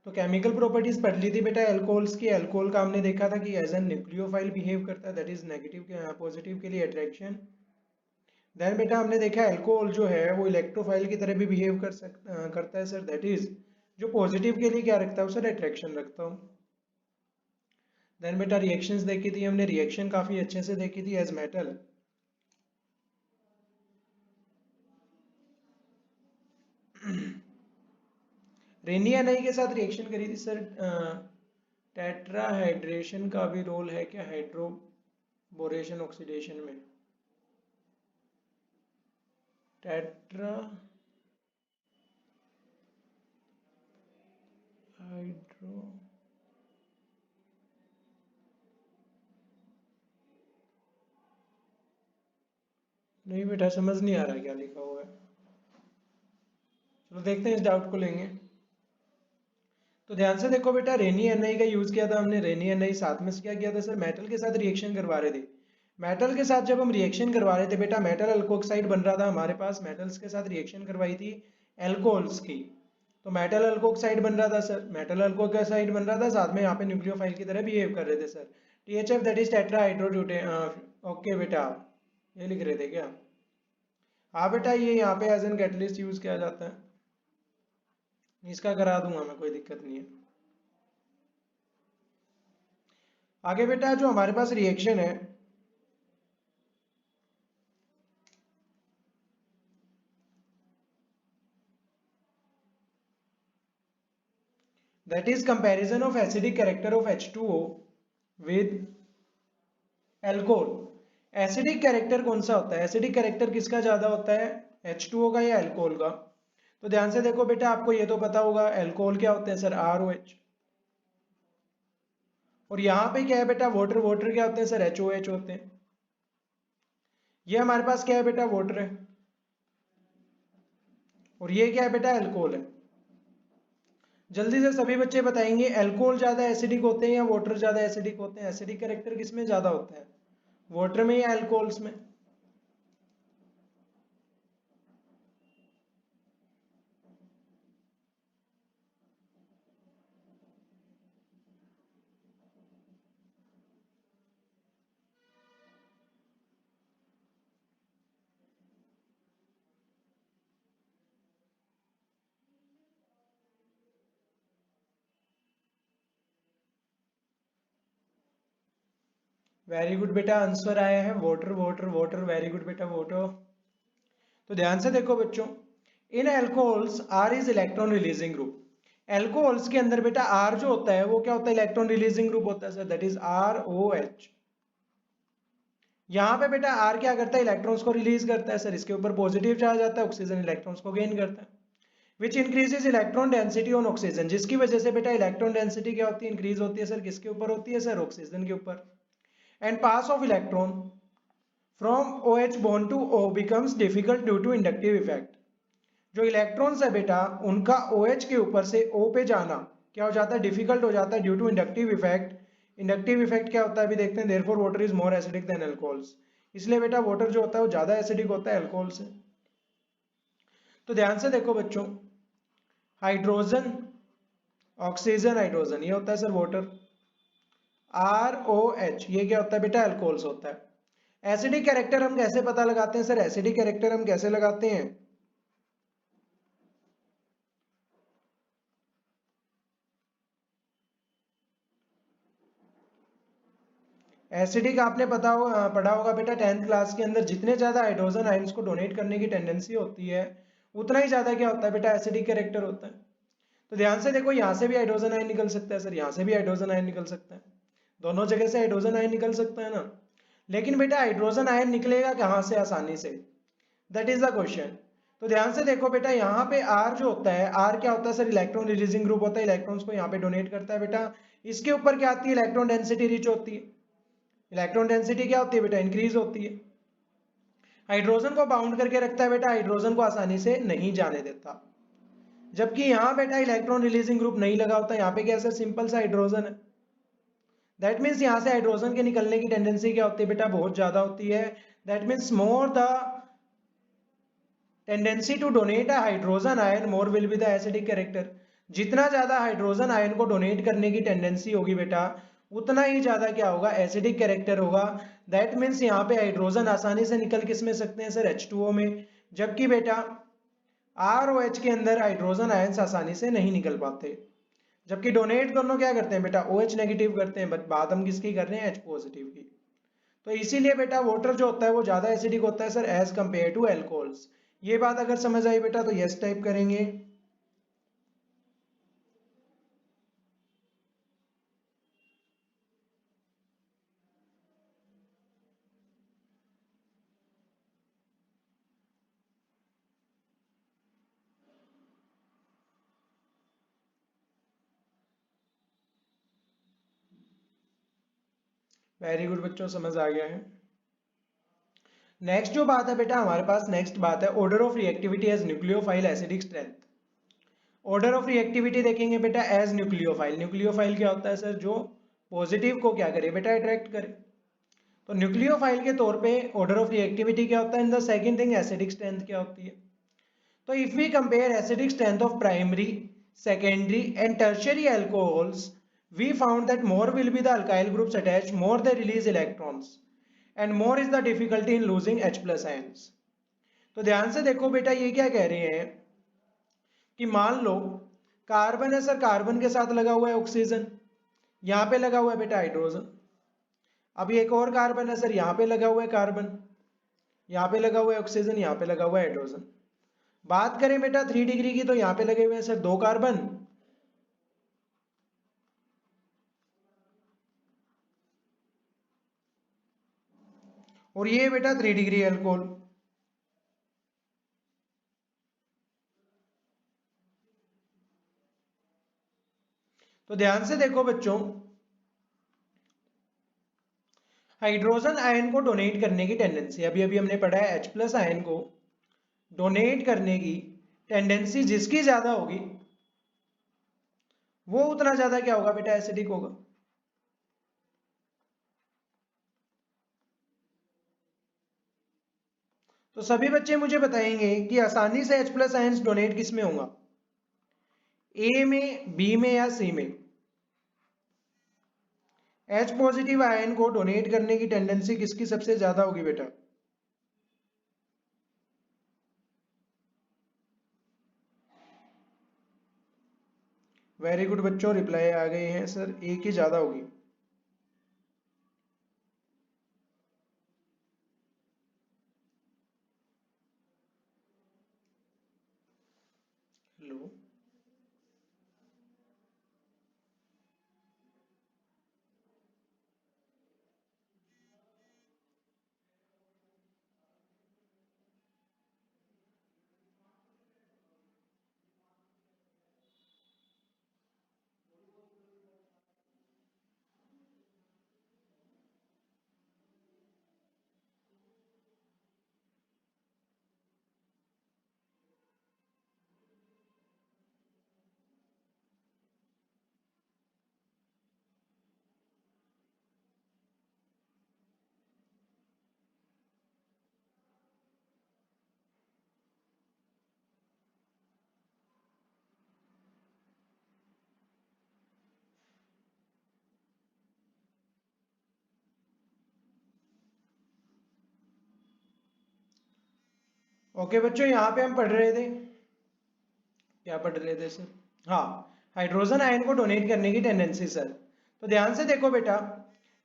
तो chemical properties पढ़ ली थी बेटा एल्कोहल्स की। एल्कोहल का हमने देखा था कि एज एन न्यूक्लियोफाइल बिहेव करता है, दैट इज नेगेटिव पॉजिटिव के लिए अट्रैक्शन। देन बेटा हमने देखा एल्कोहल जो है वो इलेक्ट्रोफाइल की तरह भी बिहेव करता है सर, दैट इज जो पॉजिटिव के लिए क्या रखता है सर, अट्रैक्शन रखता हूँ। देन बेटा रिएक्शंस देखी थी हमने, रिएक्शन काफी अच्छे से देखी थी एज मेटल। रेनी एनआई के साथ रिएक्शन करी थी सर, टेट्राहाइड्रेशन का भी रोल है क्या हाइड्रोबोरेशन ऑक्सीडेशन में? टेट्रा हाइड्रो नहीं बेटा समझ नहीं आ रहा क्या लिखा हुआ है, चलो देखते हैं इस डाउट को लेंगे। तो ध्यान से देखो बेटा, रेनी एनआई का यूज किया था हमने। रेनी एनआई साथ में क्या किया था सर, मेटल के साथ रिएक्शन करवा रहे थे। मेटल के साथ जब हम रिएक्शन करवा रहे थे बेटा, मेटल अल्कोक्साइड बन रहा था हमारे पास, मेटल्स के साथ रिएक्शन करवाई थी एल्कोहल्स की, तो मेटल अल्कोक्साइड बन रहा था सर, मेटल अल्कोक्साइड बन रहा था, साथ में यहाँ पे न्यूक्लियोफाइल की तरह बिहेव कर रहे थे sir. THF that is tetrahydrobutane. Okay बेटा ये लिख रहे थे क्या? हाँ बेटा ये यहाँ पे एज एन कैटलिस्ट यूज किया जाता है, इसका करा दूंगा मैं, कोई दिक्कत नहीं है। आगे बेटा जो हमारे पास रिएक्शन है, that is comparison of acidic character of H2O with alcohol. Acidic character कौन सा होता है, एसिडिक कैरेक्टर किसका ज्यादा होता है, H2O का या एल्कोहल का? तो ध्यान से देखो बेटा, आपको ये तो पता होगा एल्कोहल क्या होते हैं सर, ROH। और यहाँ पे क्या है बेटा, वाटर, वाटर क्या होते हैं सर, HOH होते हैं। ये हमारे पास क्या है बेटा, वाटर है, और ये क्या है बेटा, एल्कोहल है। जल्दी से सभी बच्चे बताएंगे एल्कोहल ज्यादा एसिडिक होते हैं या वाटर ज्यादा एसिडिक होते हैं? एसिडिक कैरेक्टर किसमें ज्यादा होता है, वाटर में या एल्कोहल्स में? वेरी गुड बेटा, आंसर आया है water, water, water, very good बेटा, वाटर। तो ध्यान से देखो बच्चों, in alcohols R is electron releasing group. Alcohols के अंदर बेटा आर जो होता है वो क्या होता है, इलेक्ट्रॉन रिलीजिंग ग्रुप होता है सर, दैट इज ROH। यहाँ पे बेटा आर क्या करता है, इलेक्ट्रॉन्स को रिलीज करता है सर, इसके ऊपर पॉजिटिव चार्ज आता है, ऑक्सीजन इलेक्ट्रॉन्स को गेन करता है, विच increases electron density on oxygen, जिसकी वजह से बेटा इलेक्ट्रॉन डेंसिटी क्या होती है, इंक्रीज होती है सर, किसके ऊपर होती है सर, ऑक्सीजन के ऊपर। And pass of electron from OH bond to O becomes difficult due to inductive effect। जो इलेक्ट्रॉन्स है बेटा उनका OH के ऊपर से O पे जाना क्या हो जाता है, डिफिकल्ट हो जाता है due to inductive effect. Inductive effect क्या होता है अभी देखते हैं, therefore water is more acidic than alcohols. इसलिए बेटा वाटर जो होता है वो ज्यादा एसिडिक होता है अल्कोहल से। तो ध्यान से देखो बच्चों, हाइड्रोजन, ऑक्सीजन, हाइड्रोजन, ये होता है सर वाटर। ROH ये क्या होता है बेटा, अल्कोहल्स होता है। एसिडिक कैरेक्टर हम कैसे पता लगाते हैं सर, एसिडिक कैरेक्टर हम कैसे लगाते हैं? एसिडिक आपने पढ़ा होगा बेटा 10th क्लास के अंदर, जितने ज्यादा हाइड्रोजन आयंस को डोनेट करने की टेंडेंसी होती है उतना ही ज्यादा क्या होता है बेटा, एसिडिक कैरेक्टर होता है। तो ध्यान से देखो, यहाँ से भी हाइड्रोजन आयन निकल सकता है सर, यहाँ से भी हाइड्रोजन आयन निकल सकता है, दोनों जगह से हाइड्रोजन आयन निकल सकता है ना। लेकिन बेटा हाइड्रोजन आयन निकलेगा कहाँ से आसानी से, दैट इज द क्वेश्चन। तो ध्यान से देखो बेटा, यहाँ पे R जो होता है, R क्या होता है सर, इलेक्ट्रॉन रिलीजिंग ग्रुप होता है, इलेक्ट्रॉन्स को यहाँ पे डोनेट करता है बेटा। इसके ऊपर क्या आती है, इलेक्ट्रॉन डेंसिटी रिच होती है। इलेक्ट्रॉन डेंसिटी क्या होती है बेटा, इंक्रीज होती है। हाइड्रोजन को बाउंड करके रखता है बेटा, हाइड्रोजन को आसानी से नहीं जाने देता। जबकि यहाँ बेटा इलेक्ट्रॉन रिलीजिंग ग्रुप नहीं लगा होता, यहाँ पे क्या सर, सिंपल सा हाइड्रोजन है। दैट मीन्स यहाँ से हाइड्रोजन के निकलने की टेंडेंसी क्या होती है बेटा, बहुत ज्यादा होती है। That means more the tendency to donate a hydrogen ion, more will be the acidic character. जितना ज़्यादा हाइड्रोजन आयन को डोनेट करने की टेंडेंसी होगी बेटा, उतना ही ज़्यादा क्या होगा, एसिडिक कैरेक्टर होगा। दैट मीन्स यहाँ पे हाइड्रोजन आसानी से निकल किस में सकते हैं सर, H2O में, जबकि बेटा ROH के अंदर हाइड्रोजन आयंस आसानी से नहीं निकल पाते। जबकि डोनेट दोनों क्या करते हैं बेटा, OH नेगेटिव करते हैं, बट बात हम किसकी कर रहे हैं, H पॉजिटिव की। तो इसीलिए बेटा वाटर जो होता है वो ज़्यादा एसिडिक होता है sir as compare to alcohols. ये बात अगर समझ आई बेटा तो यस टाइप करेंगे। वेरी गुड बच्चों, समझ आ गया है। नेक्स्ट जो बात है बेटा हमारे पास, नेक्स्ट बात है order of reactivity as nucleophile acidic strength. Order of reactivity देखेंगे बेटा एज न्यूक्लियोफाइल। न्यूक्लियोफाइल क्या होता है सर, जो पॉजिटिव को क्या करे बेटा, अट्रैक्ट करे। तो न्यूक्लियोफाइल के तौर पे ऑर्डर ऑफ रिएक्टिविटी क्या होता है, in the second thing acidic strength क्या होती है। तो if we compare acidic strength of primary, secondary and tertiary alcohols, we found that more will be the alkyl groups attached, more they release electrons and more is the difficulty in losing H plus ions। तो ध्यान से देखो बेटा, ये क्या कह रहे हैं कि मान लो कार्बन है सर, कार्बन के साथ लगा हुआ है ऑक्सीजन, यहाँ पे लगा हुआ है बेटा हाइड्रोजन। अब एक और कार्बन है सर, यहाँ पे लगा हुआ है कार्बन, यहाँ पे लगा हुआ है ऑक्सीजन, यहाँ पे लगा हुआ है हाइड्रोजन। बात करें बेटा 3 डिग्री की, तो यहाँ पे लगे हुए हैं सर 2 कार्बन, और ये बेटा 3 डिग्री अल्कोहल। तो ध्यान से देखो बच्चों, हाइड्रोजन आयन को डोनेट करने की टेंडेंसी, अभी अभी हमने पढ़ा है, H प्लस आयन को डोनेट करने की टेंडेंसी जिसकी ज्यादा होगी वो उतना ज्यादा क्या होगा बेटा, एसिडिक होगा। तो सभी बच्चे मुझे बताएंगे कि आसानी से H प्लस आयन डोनेट किस में होगा, ए में, बी में या सी में। H पॉजिटिव आयन को डोनेट करने की टेंडेंसी किसकी सबसे ज्यादा होगी बेटा, वेरी गुड बच्चों, रिप्लाई आ गए हैं सर, ए की ज्यादा होगी। हेलो, ओके बच्चों, यहाँ पे हम पढ़ रहे थे, क्या पढ़ रहे थे सर, हाँ, हाइड्रोजन आयन को डोनेट करने की टेंडेंसी सर। तो ध्यान से देखो बेटा,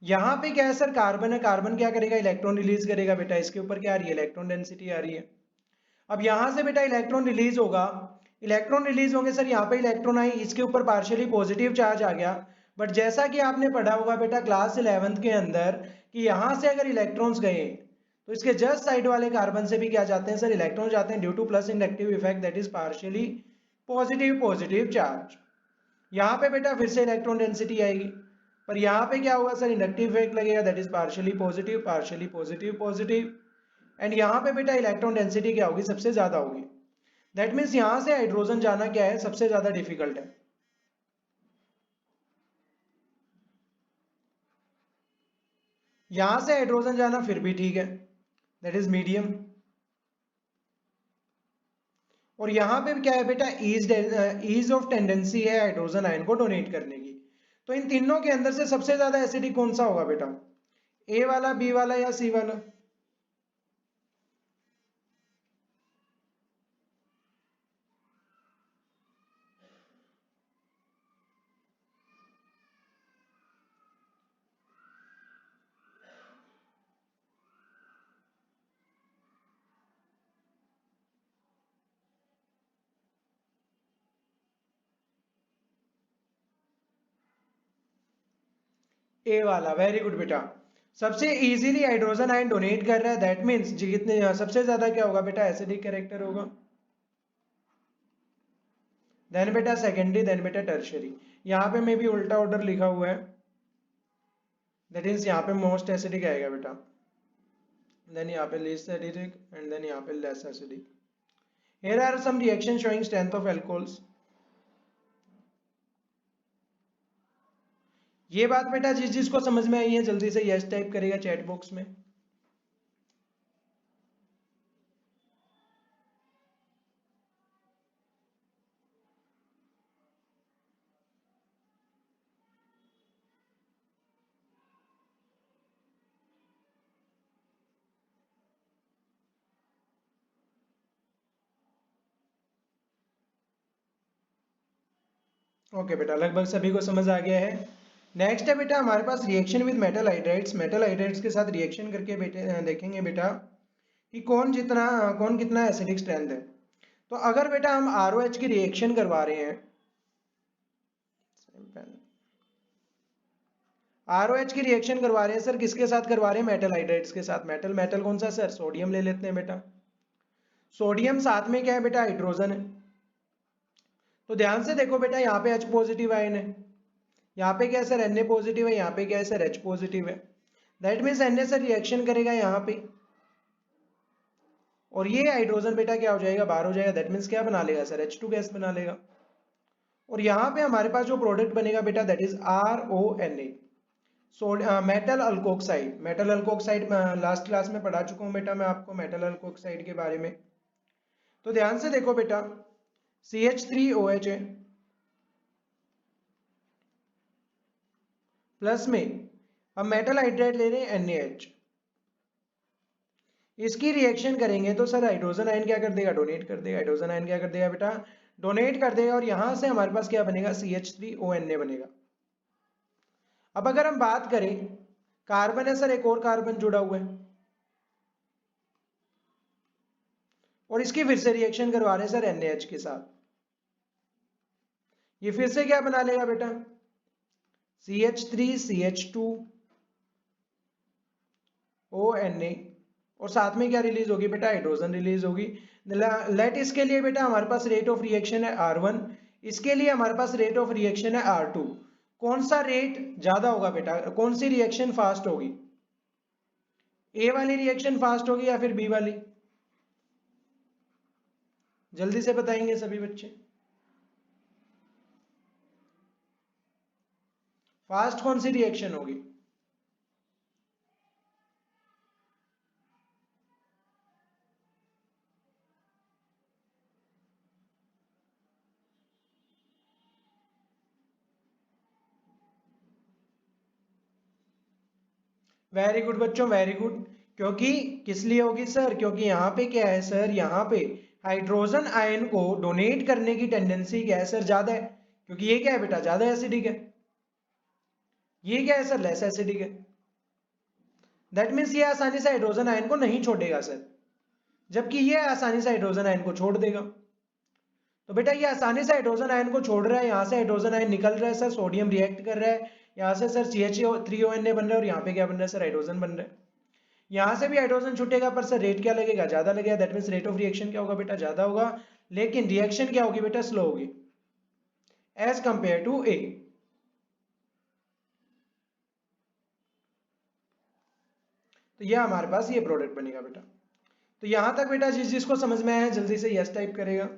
यहाँ पे क्या है सर, कार्बन है, कार्बन क्या करेगा, इलेक्ट्रॉन रिलीज करेगा बेटा, इसके ऊपर क्या आ रही है, इलेक्ट्रॉन डेंसिटी आ रही है। अब यहाँ से बेटा इलेक्ट्रॉन रिलीज होगा, इलेक्ट्रॉन रिलीज होंगे सर, यहाँ पे इलेक्ट्रॉन आई, इसके ऊपर पार्शियली पॉजिटिव चार्ज आ गया। बट जैसा कि आपने पढ़ा होगा बेटा क्लास 11th के अंदर, कि यहाँ से अगर इलेक्ट्रॉन्स गए तो इसके जस्ट साइड वाले कार्बन से भी क्या जाते हैं सर, इलेक्ट्रॉन जाते हैं, due two plus inductive effect, that is partially positive positive charge. यहाँ पे बेटा फिर से इलेक्ट्रॉन डेंसिटी आएगी, पर यहाँ पे क्या होगा सर, इंडक्टिव इफेक्ट लगेगा, that is partially positive positive positive. And यहाँ पे बेटा इलेक्ट्रॉन डेंसिटी क्या होगी, सबसे ज्यादा होगी। दैट मीन्स यहाँ से हाइड्रोजन जाना क्या है, सबसे ज्यादा डिफिकल्ट है। यहाँ से हाइड्रोजन जाना फिर भी ठीक है, दैट इज मीडियम। और यहाँ पे क्या है बेटा, ईज ऑफ टेंडेंसी है हाइड्रोजन आयन को डोनेट करने की। तो इन तीनों के अंदर से सबसे ज्यादा एसिडिक कौन सा होगा बेटा, ए वाला, बी वाला या सी वाला? ए वाला, वेरी गुड बेटा। सबसे इजीली हाइड्रोजन आयन डोनेट कर रहा है, दैट मीन्स जितने सबसे ज्यादा क्या होगा बेटा, एसिडिक कैरेक्टर होगा। देन बेटा सेकेंडरी, देन बेटा टर्शियरी। यहाँ पे मे भी उल्टा ऑर्डर लिखा हुआ है, दैट मीन्स यहाँ पे मोस्ट एसिडिक आएगा बेटा, देन यहाँ पे least acidic एंड देन यहाँ पे less acidic. Here are some reactions showing strength of alcohols. ये बात बेटा जिस जिसको समझ में आई है जल्दी से यस टाइप करेगा चैट बॉक्स में। ओके बेटा, लगभग सभी को समझ आ गया है। नेक्स्ट है बेटा हमारे पास reaction with metal hydrides. Metal hydrides के साथ रिएक्शन करके बेटे देखेंगे बेटा कि कौन कितना एसिडिक स्ट्रेंथ है। तो अगर बेटा हम ROH की रिएक्शन करवा रहे हैं, ROH की रिएक्शन करवा रहे हैं सर, किसके साथ करवा रहे हैं, मेटल हाइड्राइड्स के साथ। मेटल मेटल कौन सा सर, सोडियम ले लेते हैं बेटा। सोडियम साथ में क्या है बेटा, हाइड्रोजन है। तो ध्यान से देखो बेटा, यहाँ पे H पॉजिटिव आयन है, यहाँ पे क्या है सर, Na पॉजिटिव है, यहाँ पे क्या है सर, H पॉजिटिव है। That means Na sir reaction करेगा यहाँ पे, और ये हाइड्रोजन बेटा क्या हो जाएगा, बाहर हो जाएगा। दैट मीन्स क्या बना लेगा सर, H2 गैस बना लेगा। और यहाँ पे हमारे पास जो प्रोडक्ट बनेगा बेटा, that is RONA, metal alkoxide. Metal alkoxide last class में पढ़ा चुका हूँ बेटा मैं आपको मेटल अल्कोक्साइड के बारे में। तो ध्यान से देखो बेटा, CH3OH है, प्लस में हम मेटल हाइड्राइड ले रहे हैं NaH। इसकी रिएक्शन करेंगे तो सर हाइड्रोजन आयन क्या कर देगा, डोनेट कर देगा। हाइड्रोजन आयन क्या कर देगा बेटा, डोनेट कर देगा, और यहां से हमारे पास क्या बनेगा, CH3ONA बनेगा। अब अगर हम बात करें, कार्बन है सर, एक और कार्बन जुड़ा हुआ है, और इसकी फिर से रिएक्शन करवा रहे हैं सर NaH के साथ। ये फिर से क्या बना लेगा बेटा, CH3CH2ONA, और साथ में क्या रिलीज होगी बेटा, हाइड्रोजन रिलीज होगी। लेट इसके लिए बेटा हमारे पास रेट ऑफ रिएक्शन है R1, इसके लिए हमारे पास रेट ऑफ रिएक्शन है R2। कौन सा रेट ज्यादा होगा बेटा, कौन सी रिएक्शन फास्ट होगी, ए वाली रिएक्शन फास्ट होगी या फिर बी वाली? जल्दी से बताएंगे सभी बच्चे, फास्ट कौन सी रिएक्शन होगी? वेरी गुड बच्चों, वेरी गुड। क्योंकि किस लिए होगी सर, क्योंकि यहाँ पे क्या है सर, यहाँ पे हाइड्रोजन आयन को डोनेट करने की टेंडेंसी क्या है सर, ज्यादा है, क्योंकि ये क्या है बेटा, ज्यादा एसिडिक है। ये क्या है सर, लेस एसिडिक है। दैट मीन्स ये आसानी से हाइड्रोजन आयन को नहीं छोड़ेगा सर, जबकि ये आसानी से हाइड्रोजन आयन को छोड़ देगा। तो बेटा ये आसानी से हाइड्रोजन आयन को छोड़ रहा है, यहाँ से हाइड्रोजन आयन निकल रहा है सर, सोडियम रिएक्ट कर रहा है, यहाँ से सर CH3ONA बन रहा है, और यहाँ पे क्या बन रहा है सर, हाइड्रोजन बन रहा है। यहाँ से भी हाइड्रोजन छूटेगा, पर सर रेट क्या लगेगा, ज्यादा लगेगा। That means rate of reaction क्या होगा बेटा, ज्यादा होगा, लेकिन रिएक्शन क्या होगी बेटा, स्लो होगी एज कंपेयर टू ए। तो यह हमारे पास ये प्रोडक्ट बनेगा बेटा। तो यहां तक बेटा जिस जिसको समझ में आया है जल्दी से यस टाइप करेगा।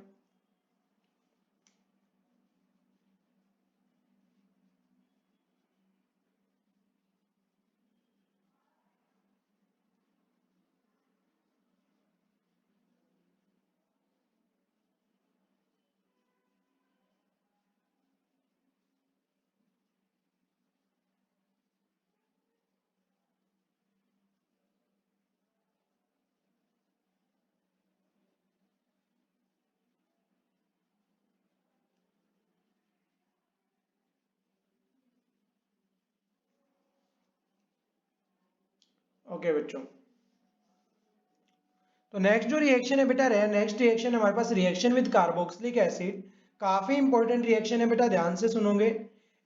ओके बच्चों, तो नेक्स्ट जो रिएक्शन है बेटा, नेक्स्ट रिएक्शन हमारे पास रिएक्शन विद कार्बोक्सिलिक एसिड। काफी इंपॉर्टेंट रिएक्शन है बेटा, ध्यान से सुनोगे।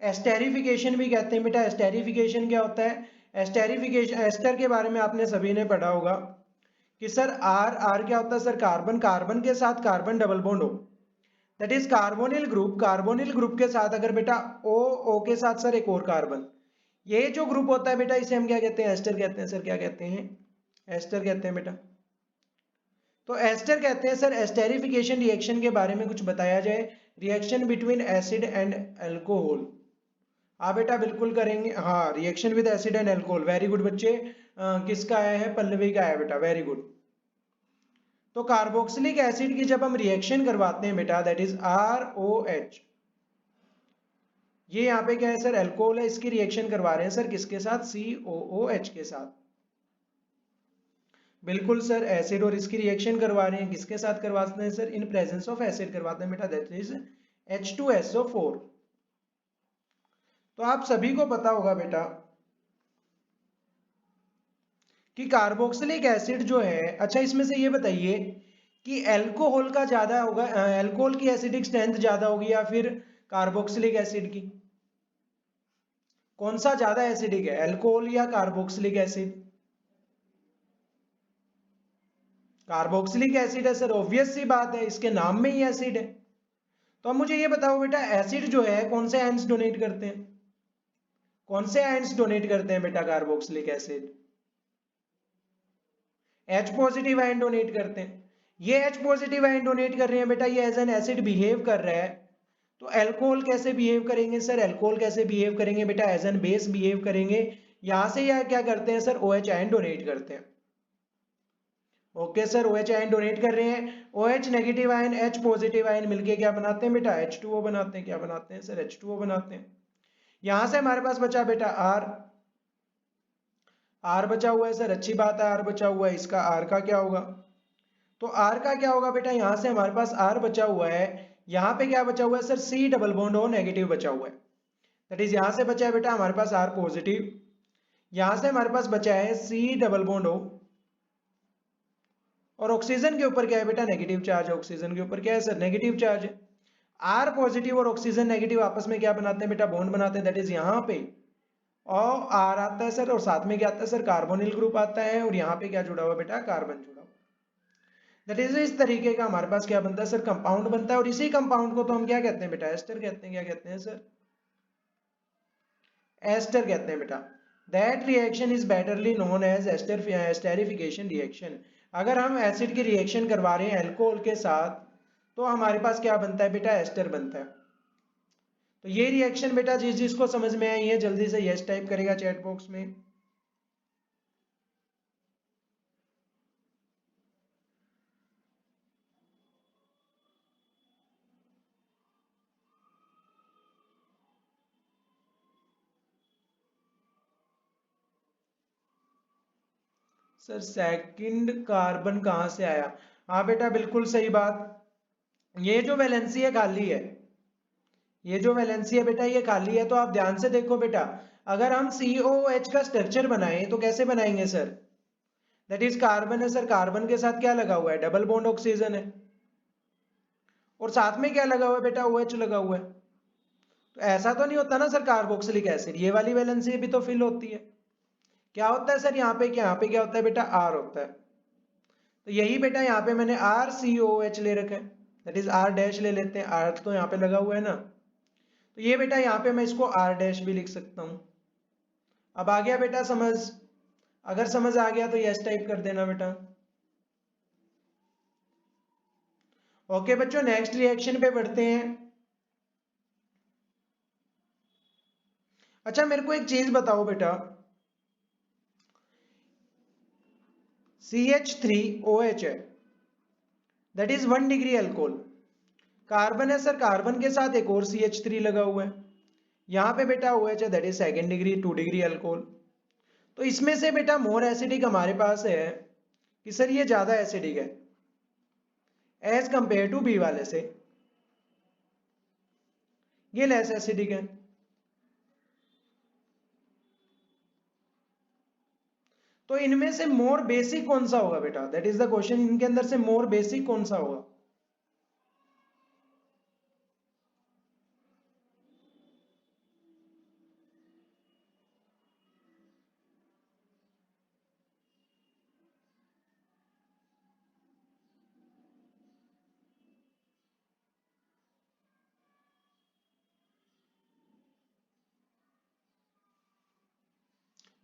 एस्टेरिफिकेशन भी कहते हैं बेटा। एस्टेरिफिकेशन क्या होता है? एस्टेरिफिकेशन, एस्टर के बारे में आपने सभी ने पढ़ा होगा कि सर आर, आर क्या होता है सर? कार्बन, कार्बन के साथ कार्बन डबल बॉन्ड हो, that is carbonyl group. Carbonyl group के साथ अगर बेटा ओ, ओ के साथ सर एक और कार्बन, ये जो ग्रुप होता है बेटा, इसे हम क्या कहते हैं? एस्टर कहते हैं सर। क्या कहते हैं? एस्टर कहते हैं बेटा। तो एस्टर कहते हैं सर। एस्टेरिफिकेशन रिएक्शन के बारे में कुछ बताया जाए। Reaction between acid and alcohol. हाँ बेटा बिल्कुल करेंगे। हाँ, reaction with acid and alcohol, very good बच्चे। किसका आया है? पल्लवी का आया बेटा, वेरी गुड। तो कार्बोक्सिलिक एसिड की जब हम रिएक्शन करवाते हैं बेटा, दैट इज ROH, ये यहाँ पे क्या है सर? अल्कोहल है। इसकी रिएक्शन करवा रहे हैं सर किसके साथ? COOH के साथ। बिल्कुल सर, एसिड और इसकी रिएक्शन करवा रहे हैं, किसके साथ करवाते हैं sir? In presence of acid करवाते हैं बेटा, दैट इज H2SO4। तो आप सभी को पता होगा बेटा कि कार्बोक्सिलिक एसिड जो है, अच्छा इसमें से ये बताइए कि अल्कोहल का ज्यादा होगा, अल्कोहल की एसिडिक स्ट्रेंथ ज्यादा होगी या फिर कार्बोक्सिलिक एसिड की? कौन सा ज्यादा एसिडिक है, अल्कोहल या कार्बोक्सिलिक एसिड? कार्बोक्सिलिक एसिड है सर, ऑब्वियस सी बात है, इसके नाम में ही एसिड है। तो अब मुझे ये बताओ बेटा, एसिड जो है कौन से आयंस डोनेट करते हैं? कौन से आयंस डोनेट करते हैं बेटा carboxylic acid? H positive ion donate करते हैं। ये H पॉजिटिव आयन डोनेट कर रहे हैं बेटा, ये एज एन एसिड बिहेव कर रहा है। तो अल्कोहल कैसे बिहेव करेंगे सर? अल्कोहल कैसे बिहेव करेंगे बेटा? एज एन बेस बिहेव करेंगे। यहां से यह क्या करते हैं सर? OH आयन डोनेट करते हैं। Okay sir, OH ion donate कर रहे हैं। OH negative ion H positive ion मिलके क्या बनाते हैं बेटा? H2O बनाते हैं। क्या बनाते हैं सर? H2O बनाते हैं। यहां से हमारे पास बचा बेटा R। R बचा हुआ है सर, अच्छी बात है, R बचा हुआ है। इसका R का क्या होगा? तो R का क्या होगा बेटा? यहां से हमारे पास R बचा हुआ है। यहाँ पे क्या बचा हुआ है sir? C double bond O negative बचा हुआ है। दैट इज यहां से बचा है बेटा हमारे पास R पॉजिटिव, यहां से हमारे पास बचा है C डबल बॉन्ड O, और ऑक्सीजन के ऊपर क्या है बेटा? Negative charge. ऑक्सीजन के ऊपर क्या है सर? नेगेटिव चार्ज है। R पॉजिटिव और ऑक्सीजन नेगेटिव आपस में क्या बनाते हैं बेटा? बॉन्ड बनाते हैं। दैट इज यहाँ पे और R आता है सर, और साथ में क्या आता है सर? कार्बोनिल ग्रुप आता है, और यहाँ पे क्या जुड़ा हुआ बेटा? कार्बन जुड़ा हुआ। दैट इज इस तरीके का हमारे पास क्या बनता है सर? कंपाउंड बनता है। और इसी कंपाउंड को तो हम क्या कहते हैं बेटा? एस्टर कहते हैं। क्या कहते हैं सर? एस्टर कहते हैं बेटा। That reaction is betterly known as esterification reaction. अगर हम एसिड की रिएक्शन करवा रहे हैं अल्कोहल के साथ, तो हमारे पास क्या बनता है बेटा? एस्टर बनता है। तो ये रिएक्शन बेटा जिस जिसको समझ में आई है जल्दी से यस टाइप करेगा चैट बॉक्स में। सर सेकंड कार्बन कहां से आया? हाँ बेटा बिल्कुल सही बात। ये जो वैलेंसी है खाली है, ये जो वैलेंसी है बेटा ये खाली है। तो आप ध्यान से देखो बेटा, अगर हम COOH का स्ट्रक्चर बनाएं तो कैसे बनाएंगे सर? दैट इज कार्बन है सर, कार्बन के साथ क्या लगा हुआ है? डबल बॉन्ड ऑक्सीजन है, और साथ में क्या लगा हुआ है बेटा? OH लगा हुआ है। तो ऐसा तो नहीं होता ना सर कार्बोक्सिलिक एसिड, ये वाली वैलेंसी भी तो फिल होती है। क्या होता है सर यहाँ पे? क्या यहाँ पे क्या होता है बेटा? R होता है। तो यही बेटा यहाँ पे मैंने RCOH ले रखा है, दैट इज R डैश ले लेते हैं, R तो यहाँ पे लगा हुआ है ना। तो ये बेटा यहाँ पे मैं इसको R डैश भी लिख सकता हूँ। अब आ गया बेटा समझ? अगर समझ आ गया तो यस टाइप कर देना बेटा। ओके बच्चों, नेक्स्ट रिएक्शन पे बढ़ते हैं। अच्छा मेरे को एक चीज बताओ बेटा, CH3OH है, that is 1 degree alcohol. Carbon है सर, कार्बन के साथ एक और CH3 लगा हुआ है। यहाँ पे बेटा OH है, that is second degree 2 degree alcohol. तो इसमें से बेटा मोर एसिडिक हमारे पास है कि सर ये ज्यादा एसिडिक है एज कंपेयर टू बी वाले से, ये लेस एसिडिक है। तो इनमें से मोर बेसिक कौन सा होगा बेटा, दैट इज द क्वेश्चन, इनके अंदर से मोर बेसिक कौन सा होगा।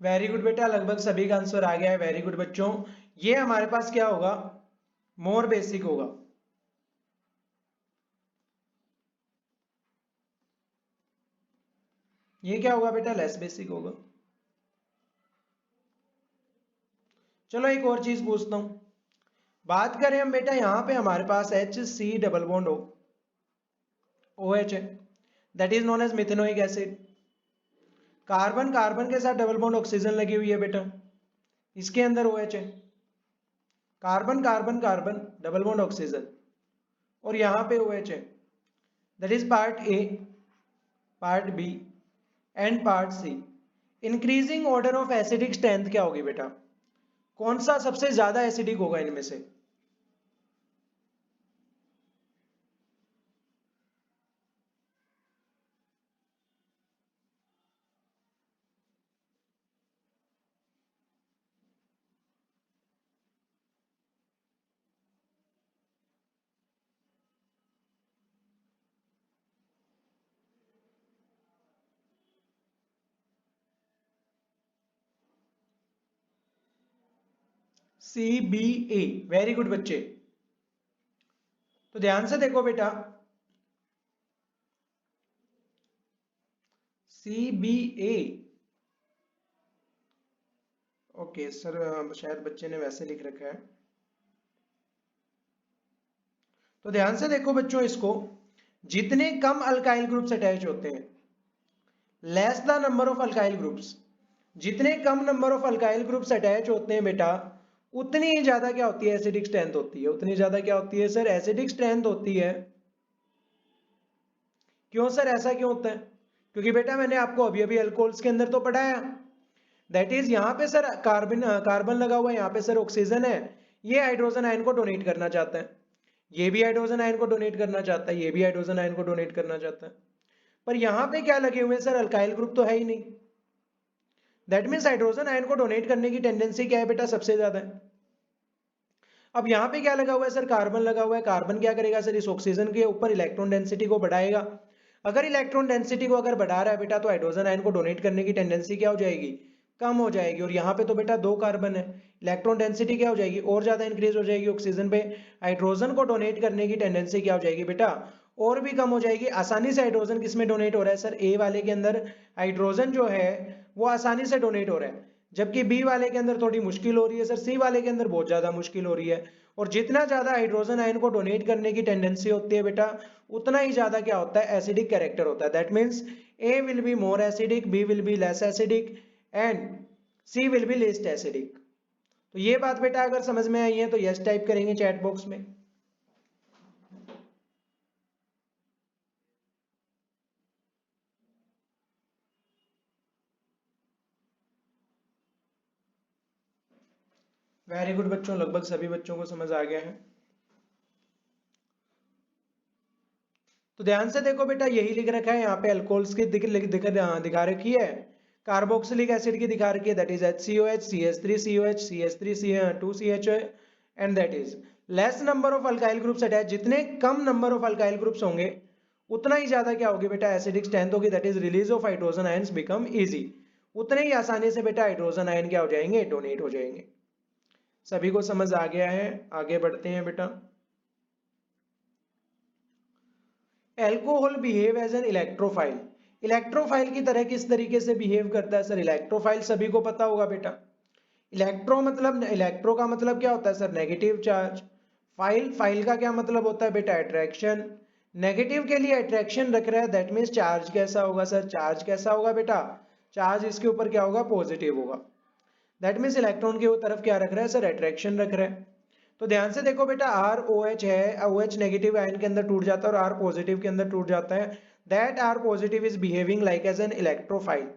वेरी गुड बेटा, लगभग सभी का आंसर आ गया है। वेरी गुड बच्चों, ये हमारे पास क्या होगा, मोर बेसिक होगा। ये क्या होगा बेटा, लेस बेसिक होगा। चलो एक और चीज पूछता हूं, बात करें हम बेटा, यहां पे हमारे पास HC डबल बॉन्ड हो OH है, that is known as methanoic acid. Carbon carbon के साथ डबल बॉन्ड ऑक्सीजन लगी हुई है बेटा, इसके अंदर OH है। Carbon carbon carbon double bond oxygen, और यहां पे OH है। That is part A, part B and part C. Increasing order of acidic strength क्या होगी बेटा, कौन सा सबसे ज्यादा एसिडिक होगा इनमें से। CBA, वेरी गुड बच्चे। तो ध्यान से देखो बेटा, CBA, ओके सर, शायद बच्चे ने वैसे लिख रखा है। तो ध्यान से देखो बच्चों, इसको जितने कम अल्काइल ग्रुप्स अटैच होते हैं, less the number of alkyl groups, जितने कम number of alkyl groups attach होते हैं बेटा, उतनी ही ज्यादा क्या होती है, एसिडिक स्ट्रेंथ होती है। उतनी ज्यादा क्या होती है सर, एसिडिक स्ट्रेंथ होती है। क्यों सर, ऐसा क्यों होता है, क्योंकि बेटा मैंने आपको अभी अभी अल्कोहल्स के अंदर तो पढ़ाया, दैट इज यहाँ पे सर कार्बन कार्बन लगा हुआ है, यहाँ पे सर ऑक्सीजन है, ये हाइड्रोजन आयन को डोनेट करना चाहता है, ये भी हाइड्रोजन आयन को डोनेट करना चाहता है, ये भी हाइड्रोजन आयन को डोनेट करना चाहता है, पर यहाँ पे क्या लगे हुए हैं सर, अल्काइल ग्रुप तो है ही नहीं। दैट मीन्स हाइड्रोजन आयन को डोनेट करने की टेंडेंसी क्या है बेटा, सबसे ज्यादा है। अब यहाँ पे क्या लगा हुआ है सर, कार्बन लगा हुआ है, कार्बन क्या करेगा सर, इस ऑक्सीजन के ऊपर इलेक्ट्रॉन डेंसिटी को बढ़ाएगा। अगर इलेक्ट्रॉन डेंसिटी को अगर बढ़ा रहा है बेटा, तो हाइड्रोजन आयन को डोनेट करने की टेंडेंसी क्या हो जाएगी, कम हो जाएगी। और यहाँ पे तो बेटा 2 कार्बन है, इलेक्ट्रॉन डेंसिटी क्या हो जाएगी, और ज्यादा इंक्रीज हो जाएगी। ऑक्सीजन पे हाइड्रोजन को डोनेट करने की टेंडेंसी क्या हो जाएगी बेटा, और भी कम हो जाएगी। आसानी से हाइड्रोजन किस में डोनेट हो रहा है सर, ए वाले के अंदर हाइड्रोजन जो है वो आसानी से डोनेट हो रहा है, जबकि बी वाले के अंदर थोड़ी मुश्किल हो रही है सर, सी वाले के अंदर बहुत ज्यादा मुश्किल हो रही है। और जितना ज्यादा हाइड्रोजन आयन को डोनेट करने की टेंडेंसी होती है बेटा, उतना ही ज्यादा क्या होता है, एसिडिक कैरेक्टर होता है। That means A will be more acidic, B will be less acidic and C will be least acidic. तो ये बात बेटा अगर समझ में आई है तो यस टाइप करेंगे चैट बॉक्स में। वेरी गुड बच्चों, लगभग सभी बच्चों को समझ आ गया है। तो ध्यान से देखो बेटा, यही लिख रखा है यहाँ पे, अल्कोहल्स की दिखा रखी है, कार्बोक्सिलिक एसिड की दिखा रखी है, that is HCOH, CH3COH, CH3 2CH, and that is less number of alkyl groups attach. जितने कम नंबर ऑफ अल्काइल ग्रुप्स होंगे, उतना ही ज्यादा क्या होगी बेटा, एसिडिक स्ट्रेंथ होगी, that is release of hydrogen ions become easy. उतने ही आसानी से बेटा हाइड्रोजन आयन क्या हो जाएंगे, डोनेट हो जाएंगे। सभी को समझ आ गया है, आगे बढ़ते हैं बेटा। Alcohol behave as an electrophile, electrophile की तरह किस तरीके से बिहेव करता है सर, इलेक्ट्रोफाइल सभी को पता होगा बेटा। इलेक्ट्रो मतलब, इलेक्ट्रो का मतलब क्या होता है sir, negative charge. File, file का क्या मतलब होता है बेटा, अट्रैक्शन। नेगेटिव के लिए अट्रैक्शन रख रहा है, दैट मीन्स चार्ज कैसा होगा सर, चार्ज कैसा होगा बेटा, चार्ज इसके ऊपर क्या होगा, पॉजिटिव होगा। दैट मीन्स इलेक्ट्रॉन की तरफ क्या रख रहा है सर, अट्रैक्शन रख रहा है। तो ध्यान से देखो बेटा, ROH है, OH नेगेटिव आयन के अंदर टूट जाता है और R पॉजिटिव के अंदर टूट जाता है। That R positive is behaving like as an electrophile.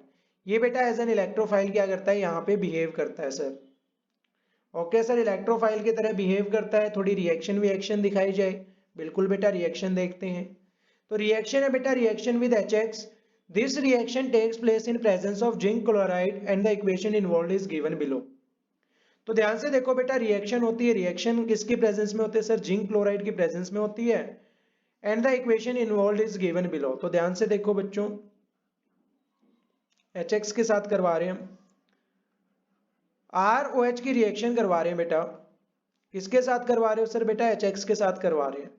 ये बेटा एज एन इलेक्ट्रोफाइल क्या करता है, यहाँ पे बिहेव करता है सर। ओके सर, इलेक्ट्रोफाइल की तरह बिहेव करता है, थोड़ी रिएक्शन विएक्शन दिखाई जाए। बिल्कुल बेटा, रिएक्शन देखते हैं। तो रिएक्शन है बेटा, reaction with HX। This reaction takes place in presence of zinc chloride and the equation involved is given below. तो ध्यान से देखो बेटा, रिएक्शन होती है, रिएक्शन किसकी प्रेजेंस में होती है सर? जिंक क्लोराइड की प्रेजेंस में होती है, and the equation involved is given below. तो ध्यान से देखो बच्चों, HX के साथ करवा रहे हैं हम, ROH की रिएक्शन करवा रहे हैं बेटा। किसके साथ करवा रहे हो सर? बेटा HX के साथ करवा रहे हैं,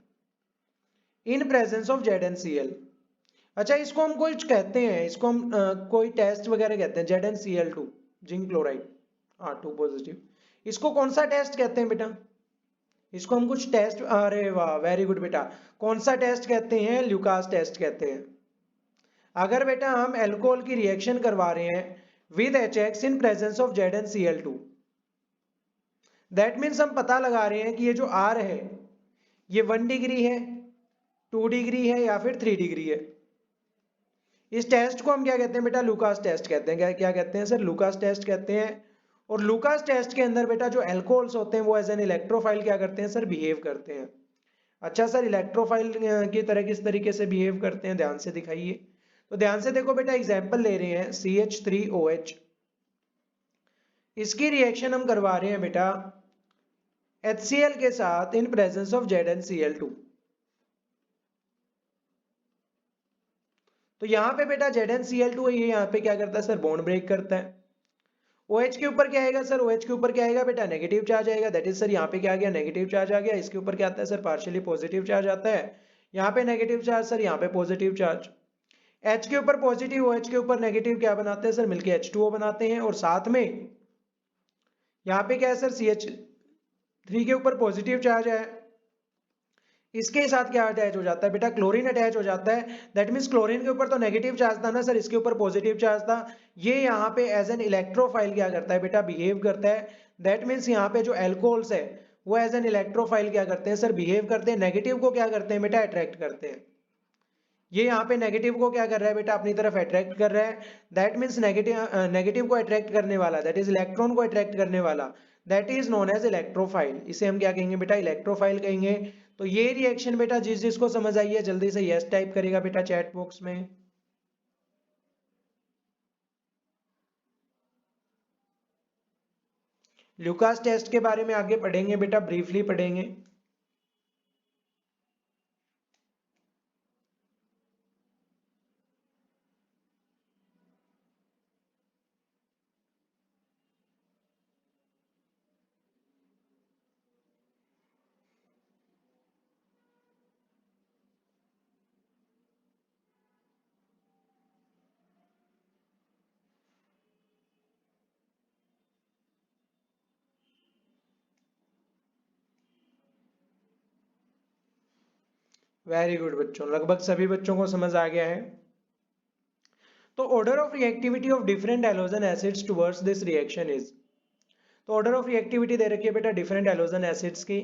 इन प्रेजेंस ऑफ ZnCl। अच्छा, इसको हम कुछ कहते हैं, इसको हम कोई टेस्ट वगैरह कहते हैं, ZnCl2, जिंक क्लोराइड, हाँ 2 पॉजिटिव। इसको कौन सा टेस्ट कहते हैं बेटा? इसको हम कुछ टेस्ट, अरे वाह वेरी गुड बेटा, कौन सा टेस्ट कहते हैं? ल्यूकास टेस्ट कहते हैं। अगर बेटा हम एल्कोहल की रिएक्शन करवा रहे हैं with HX in presence of ZnCl2, that means हम पता लगा रहे हैं कि ये जो R है ये 1 डिग्री है, 2 डिग्री है या फिर 3 डिग्री है। इस टेस्ट को हम क्या कहते हैं बेटा? लूकास टेस्ट कहते हैं। क्या कहते हैं सर? लूकास टेस्ट कहते हैं। और लूकास टेस्ट के अंदर बेटा जो एल्कोहल्स होते हैं वो एज एन इलेक्ट्रोफाइल क्या करते हैं सर? बिहेव करते हैं। अच्छा सर, इलेक्ट्रोफाइल की तरह किस तरीके से बिहेव करते हैं, ध्यान से दिखाइए। तो ध्यान से देखो बेटा, एग्जाम्पल ले रहे हैं CH3OH, इसकी रिएक्शन हम करवा रहे हैं बेटा HCl के साथ इन प्रेजेंस ऑफ ZnCl2। तो यहाँ पे बेटा ZnCl2 ये यहाँ पे क्या करता है सर? बॉन्ड ब्रेक करता है। OH के ऊपर क्या आएगा सर? OH के ऊपर क्या आएगा बेटा? नेगेटिव चार्ज आएगा। दैट इज सर यहाँ पे क्या आ गया? नेगेटिव चार्ज आ गया। इसके ऊपर क्या आता है सर? पार्शियली पॉजिटिव चार्ज आता है। यहाँ पे नेगेटिव चार्ज सर, यहाँ पे पॉजिटिव चार्ज। H के ऊपर पॉजिटिव, OH के ऊपर नेगेटिव, क्या बनाते हैं सर? मिलके H2O बनाते हैं। और साथ में यहाँ पे क्या है सर? CH3 के ऊपर पॉजिटिव चार्ज है, इसके साथ क्या अटैच हो जाता है बेटा? क्लोरीन अटैच हो जाता है। दैट मीन्स क्लोरीन के ऊपर तो नेगेटिव चार्ज था ना सर, इसके ऊपर पॉजिटिव चार्ज था। ये यहाँ पे एज एन इलेक्ट्रोफाइल क्या करता है बेटा? बिहेव करता है। दैट मीन्स यहाँ पे जो एल्कोहल्स है वो एज एन इलेक्ट्रोफाइल क्या करते हैं सर? बिहेव करते हैं। नेगेटिव को क्या करते हैं बेटा? अट्रैक्ट करते हैं। ये यहाँ पे नेगेटिव को क्या कर रहा है बेटा? अपनी तरफ अट्रैक्ट कर रहा है। दैट मीन्स नेगेटिव को अट्रैक्ट करने वाला, दैट इज इलेक्ट्रॉन को अट्रैक्ट करने वाला, that is known as electrophile. इसे हम क्या कहेंगे बेटा? इलेक्ट्रोफाइल कहेंगे। तो ये रिएक्शन बेटा जिस जिसको समझ आई है जल्दी से यस टाइप करेगा बेटा चैट बॉक्स में। ल्यूकास टेस्ट के बारे में आगे पढ़ेंगे बेटा, ब्रीफली पढ़ेंगे। वेरी गुड बच्चों, लगभग सभी बच्चों को समझ आ गया है। तो order of reactivity of different halogen acids towards this reaction is. तो ऑर्डर ऑफ रिएक्टिविटी दे रखी है बेटा डिफरेंट हैलोजन एसिड्स की।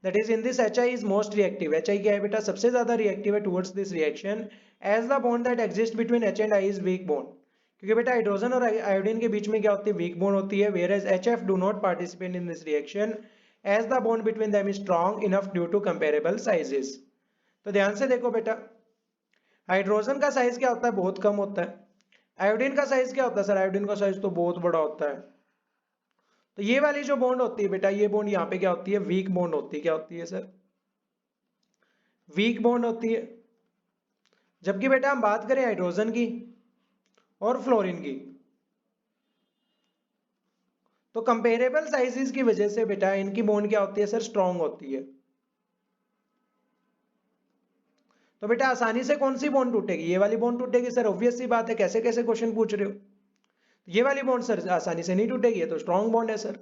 That is in this HI is most reactive. HI क्या है बेटा? सबसे ज्यादा रिएक्टिव है towards this reaction, as the bond that exist between H and I is weak bond. क्योंकि बेटा हाइड्रोजन और आयोडीन के बीच में क्या होती है? वीक बॉन्ड होती है। Whereas HF do not participate in this reaction as the bond between them is strong enough due to comparable sizes. तो ध्यान से देखो बेटा, हाइड्रोजन का साइज क्या होता है? बहुत कम होता है। आयोडीन का साइज क्या होता है सर? आयोडीन का साइज तो बहुत बड़ा होता है। तो ये वाली जो बॉन्ड होती है बेटा, ये बॉन्ड यहाँ पे क्या होती है? वीक बॉन्ड होती है। क्या होती है सर? वीक बॉन्ड होती है। जबकि बेटा हम बात करें हाइड्रोजन की और फ्लोरीन की, तो कंपेरेबल साइजेस की वजह से बेटा इनकी बॉन्ड क्या होती है सर? स्ट्रॉन्ग होती है। तो बेटा आसानी से कौन सी बॉन्ड टूटेगी? ये वाली बॉन्ड टूटेगी सर, ऑब्वियस सी बात है। कैसे कैसे क्वेश्चन पूछ रहे हो? ये वाली बॉन्ड सर आसानी से नहीं टूटेगी, ये तो स्ट्रॉन्ग बॉन्ड है सर।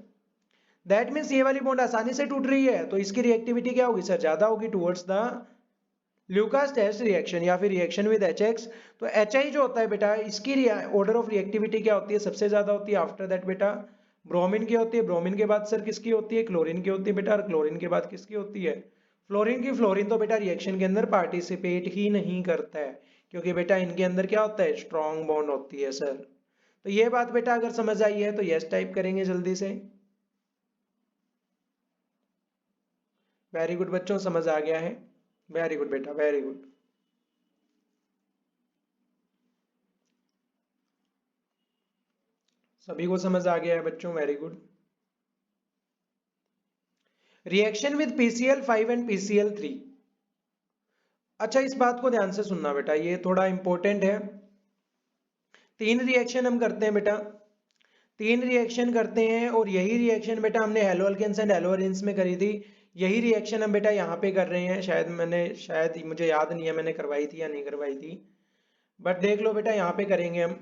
दैट मीन्स ये वाली बॉन्ड आसानी से टूट रही है, तो इसकी रिएक्टिविटी क्या होगी सर? ज्यादा होगी towards the Lucas test reaction या फिर रिएक्शन विद HX। तो HI जो होता है बेटा, इसकी ऑर्डर ऑफ रिएक्टिविटी क्या होती है? सबसे ज्यादा होती है। आफ्टर दैट बेटा ब्रोमीन की होती है। ब्रोमीन के बाद सर किसकी होती है? क्लोरीन की होती है बेटा। और क्लोरीन के बाद किसकी होती है? फ्लोरीन की। फ्लोरीन तो बेटा रिएक्शन के अंदर पार्टिसिपेट ही नहीं करता है, क्योंकि बेटा इनके अंदर क्या होता है? स्ट्रॉन्ग बॉन्ड होती है सर। तो ये बात बेटा अगर समझ आई है तो यस टाइप करेंगे जल्दी से। वेरी गुड बच्चों, समझ आ गया है। वेरी गुड बेटा, वेरी गुड। सभी को समझ आ गया है बच्चों, very good. Reaction with PCl5 and PCl3। अच्छा, इस बात को ध्यान से सुनना बेटा, ये थोड़ा इंपॉर्टेंट है। 3 रिएक्शन हम करते हैं बेटा, 3 रिएक्शन करते हैं, और यही रिएक्शन बेटा हमने haloalkanes and haloarenes में करी थी। यही रिएक्शन हम बेटा यहाँ पे कर रहे हैं। शायद मुझे याद नहीं है मैंने करवाई थी या नहीं करवाई थी, बट देख लो बेटा, यहाँ पे करेंगे हम।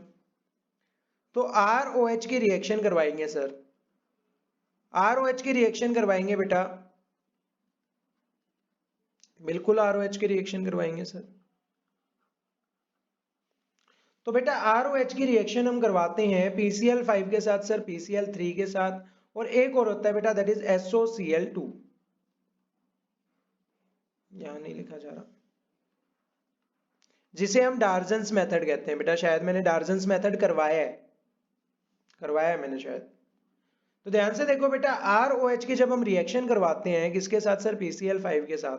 तो ROH की रिएक्शन करवाएंगे सर, ROH की रिएक्शन करवाएंगे बेटा, बिल्कुल ROH की रिएक्शन करवाएंगे सर। तो बेटा ROH की रिएक्शन हम करवाते हैं PCl5 के साथ सर, PCl3 के साथ, और एक और होता है बेटा, दैट इज SOCl2। यहां नहीं लिखा जा रहा, जिसे हम डार्जन्स मेथड कहते हैं बेटा। शायद मैंने डार्जन्स मेथड करवाया है मैंने शायद। तो ध्यान से देखो बेटा, ROH की जब हम रिएक्शन करवाते हैं, किसके साथ सर? PCl5 के साथ।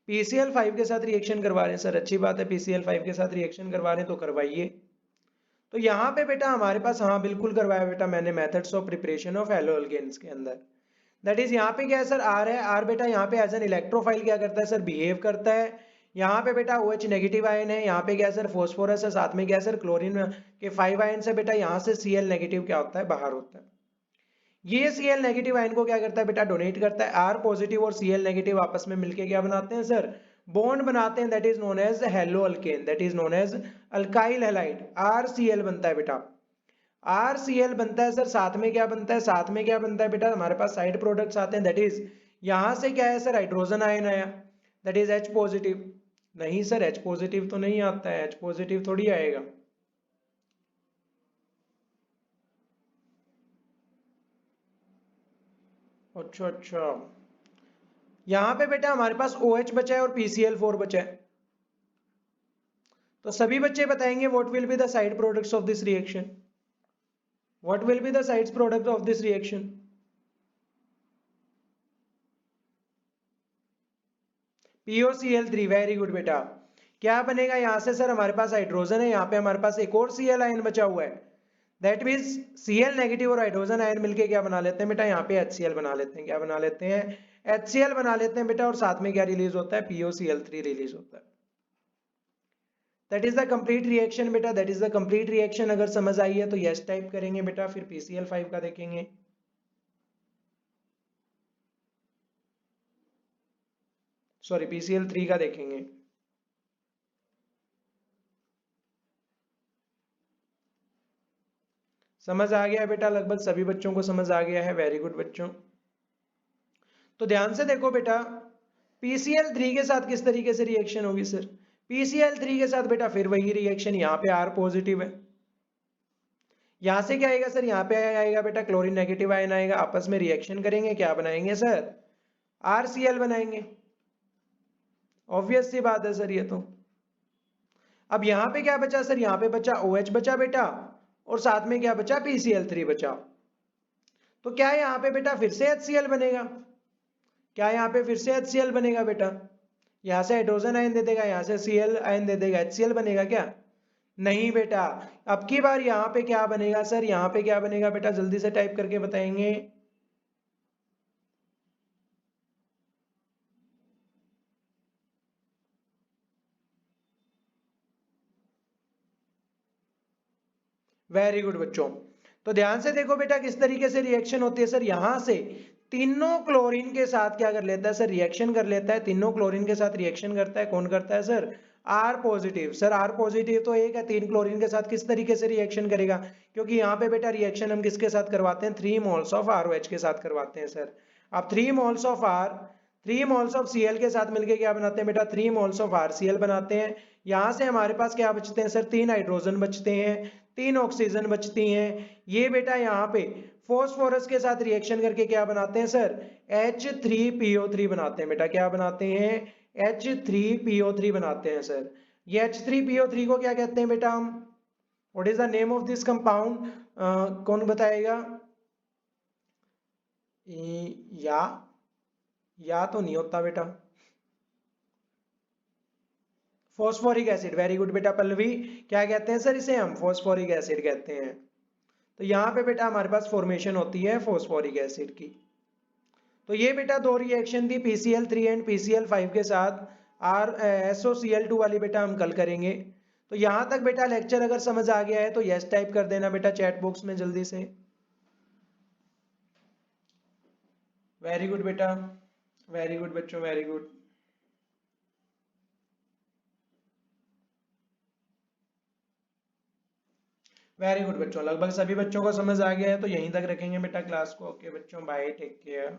PCl5 के साथ रिएक्शन करवा रहे हैं सर, अच्छी बात है, PCl5 के साथ रिएक्शन करवा रहे हैं तो करवाइए। तो यहाँ पे बेटा हमारे पास, हाँ बिल्कुल करवाया बेटा मैंने, methods of preparation of haloalkanes के अंदर। दैट इज यहाँ पे क्या है सर? R है। R बेटा यहाँ पे एज एन इलेक्ट्रोफाइल क्या करता है सर? बिहेव करता है। यहाँ पे बेटा OH नेगेटिव आयन है, यहाँ पे क्या है सर? फॉस्फोरस है, साथ में क्या है सर? क्लोरीन के 5 आयन से बेटा, यहाँ से Cl नेगेटिव क्या होता है? बाहर होता है। ये Cl नेगेटिव आयन को क्या करता है बेटा? डोनेट करता है। R पॉजिटिव और Cl नेगेटिव आपस में मिलके क्या बनाते हैं सर? बॉन्ड बनाते हैं, that is known as haloalkane, that is known as alkyl halide. RCl बनता है बेटा, RCl बनता है सर। साथ में क्या बनता है? साथ में क्या बनता है बेटा? हमारे पास साइड प्रोडक्ट्स आते हैं, दैट इज यहां से क्या है सर? हाइड्रोजन आयन आया, दैट इज H पॉजिटिव। नहीं सर, H पॉजिटिव तो नहीं आता है, H पॉजिटिव थोड़ी आएगा। अच्छा अच्छा, यहाँ पे बेटा हमारे पास OH बचा है और PCl4 बचा है। तो सभी बच्चे बताएंगे what will be the side products of this reaction, what will be the side product of this reaction? POCl3, very good बेटा। क्या बनेगा यहाँ से सर? हमारे पास हाइड्रोजन है, यहाँ पे हमारे पास एक और Cl आयन बचा हुआ है, दैट मीन्स Cl नेगेटिव और हाइड्रोजन आयन मिलके क्या बना लेते हैं बेटा? यहाँ पे HCl बना लेते हैं। क्या बना लेते हैं? HCl बना लेते हैं बेटा, और साथ में क्या रिलीज होता है? POCl3 रिलीज होता है। That is the complete reaction बेटा, that is the complete reaction. अगर समझ आई है तो यस टाइप करेंगे बेटा, फिर PCl5 का देखेंगे। सॉरी, PCl3 का देखेंगे। समझ आ गया बेटा? लगभग सभी बच्चों को समझ आ गया है, वेरी गुड बच्चों। तो ध्यान से देखो बेटा, PCl3 के साथ किस तरीके से रिएक्शन होगी सर? PCl3 के साथ बेटा फिर वही रिएक्शन, यहाँ पे R पॉजिटिव है, यहाँ से क्या आएगा सर? यहाँ पे आएगा बेटा क्लोरीन नेगेटिव आयन आएगा, आपस में रिएक्शन करेंगे, क्या बनाएंगे सर? RCl बनाएंगे। ऑब्वियस सी बात है सर ये तो। अब यहाँ पे क्या बचा सर? यहाँ पे बचा OH बचा बेटा, और साथ में क्या बचा? PCl3 बचा। तो क्या यहाँ पे बेटा फिर से HCl बनेगा? क्या यहाँ पे फिर से HCl बनेगा बेटा? यहाँ से हाइड्रोजन आयन दे देगा, यहाँ से Cl आयन दे देगा, HCl बनेगा क्या? नहीं बेटा। अब की बार यहाँ पे क्या बनेगा सर? यहाँ पे क्या बनेगा बेटा? जल्दी से टाइप करके बताएंगे। वेरी गुड बच्चों। तो ध्यान से देखो बेटा, किस तरीके से रिएक्शन होती है सर? यहां से तीनों क्लोरीन के साथ क्या कर लेता है सर? रिएक्शन कर लेता है। तीनों क्लोरीन के साथ रिएक्शन करता है, कौन करता है sir? R positive. Sir R positive तो एक है, 3 क्लोरीन के साथ किस तरीके से रिएक्शन करेगा? क्योंकि यहाँ पे बेटा रिएक्शन हम किसके साथ करवाते हैं? 3 मोल्स ऑफ ROH के साथ करवाते हैं सर। अब 3 मोल्स ऑफ Cl के साथ मिलके क्या बनाते हैं बेटा? 3 मोल्स ऑफ RCl बनाते हैं। यहाँ से हमारे पास क्या बचते हैं सर? 3 हाइड्रोजन बचते हैं, 3 ऑक्सीजन बचती हैं। ये बेटा यहाँ पे फॉस्फोरस के साथ रिएक्शन करके क्या बनाते हैं सर? H3PO3 बनाते हैं बेटा। क्या बनाते हैं? H3PO3 बनाते हैं सर। ये H3PO3 को क्या कहते हैं बेटा हम? What is the name of this compound? कौन बताएगा? या तो नहीं होता बेटा। फॉस्फोरिक एसिड, वेरी गुड बेटा पल्लवी। क्या कहते हैं सर इसे? हम फॉस्फोरिक एसिड कहते हैं। तो यहाँ पे बेटा हमारे पास फॉर्मेशन होती है फॉस्फोरिक एसिड की। तो ये बेटा दो रिएक्शन थी PCl3 एंड PCl5 के साथ SOCl2 वाली बेटा हम कल करेंगे। तो यहाँ तक बेटा लेक्चर अगर समझ आ गया है तो यस टाइप कर देना बेटा चैट बॉक्स में जल्दी से। वेरी गुड बेटा, वेरी गुड बच्चों, वेरी गुड। वेरी गुड बच्चों, लगभग सभी बच्चों को समझ आ गया है तो यहीं तक रखेंगे बेटा क्लास को। ओके बच्चों, बाय, टेक केयर।